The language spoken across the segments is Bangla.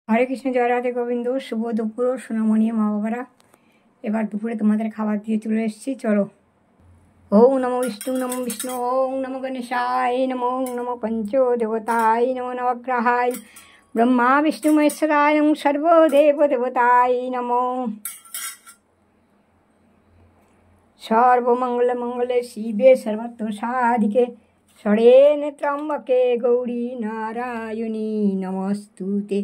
হরে কৃষ্ণ, জয় রাধে গোবিন্দ। শুভ দুপুর সোনামণি মা বাবারা। এবার দুপুরে তোমাদের খাবার দিয়ে চলে এসেছি, চলো। ওং নমো বিষ্ণু নমো বিষ্ণু, ওং নমো গণেশায় নমো, ওং নমো পঞ্চদেবতায় নমো, নবগ্রহায় ব্রহ্মা বিষ্ণু মহেশ্বরায় নমো, সর্বদেব দেবতায় নমো। সর্বমঙ্গল মঙ্গলে শিবে সর্বত্র সাধিকে, শরণ্যে ত্র্যম্বকে গৌরী নারায়ণী নমস্তুতে।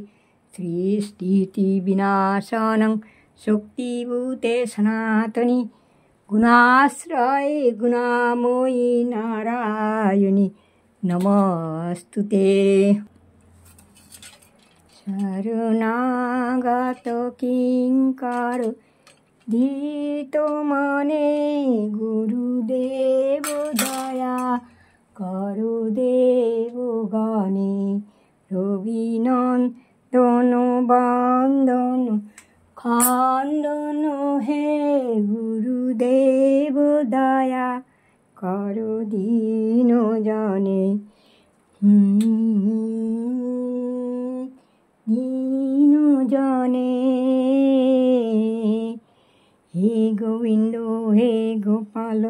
সৃষ্টি বিনাশনং শক্তিভূতে সনাতনী, গুণাশ্রয়ে গুণাময়ী নারায়ণী নমস্তুতে। শরণাগত কিঙ্কর ধীত মনে, গুরুদেব দয়া করো দেব গণে। রবিনন্দন বন্দন খন্দন হে, গুরুদেব দয়া করো দীন জনে। দীন জনে হে গোবিন্দ হে গোপাল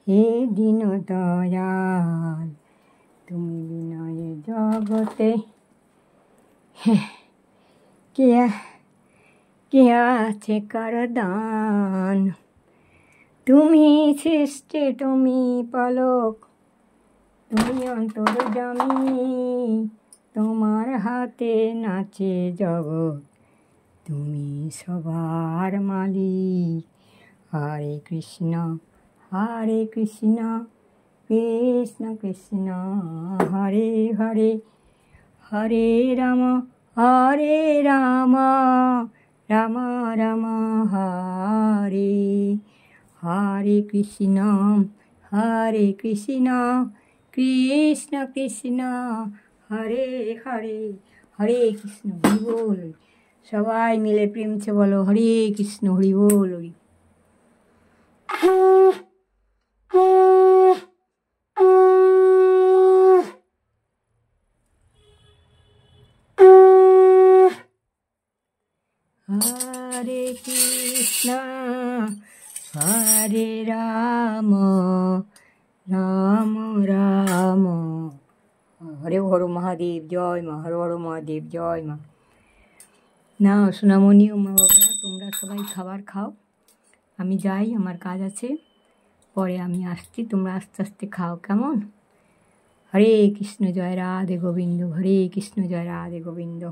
হে দীন দয়াল, তুমি বিনয় জগতে কে আছে কার দান। তুমি সৃষ্টি তুমি পলক, তুমি অন্তর্যামী, তোমার হাতে নাচে জগৎ, তুমি সবার মালিক। হরে কৃষ্ণ কৃষ্ণ কৃষ্ণ হরে হরে, হরে রাম রাম রাম হরে হরে। কৃষ্ণ কৃষ্ণ কৃষ্ণ হরে হরে, হরে কৃষ্ণ হরি বল। সবাই মিলে প্রেমছে বলো হরে কৃষ্ণ হরি বল। হরি হরে কৃষ্ণ হরে রাম রাম রাম হরে হর মহাদেব জয় মা, হর হর মহাদেব জয় মা। না সোনামণি ও মা বাবারা, তোমরা সবাই খাবার খাও, আমি যাই, আমার কাজ আছে, পরে আমি আসছি, তোমরা আস্তে আস্তে খাও, কেমন? হরে কৃষ্ণ জয় রাধে গোবিন্দ, হরে কৃষ্ণ জয় রাধে গোবিন্দ।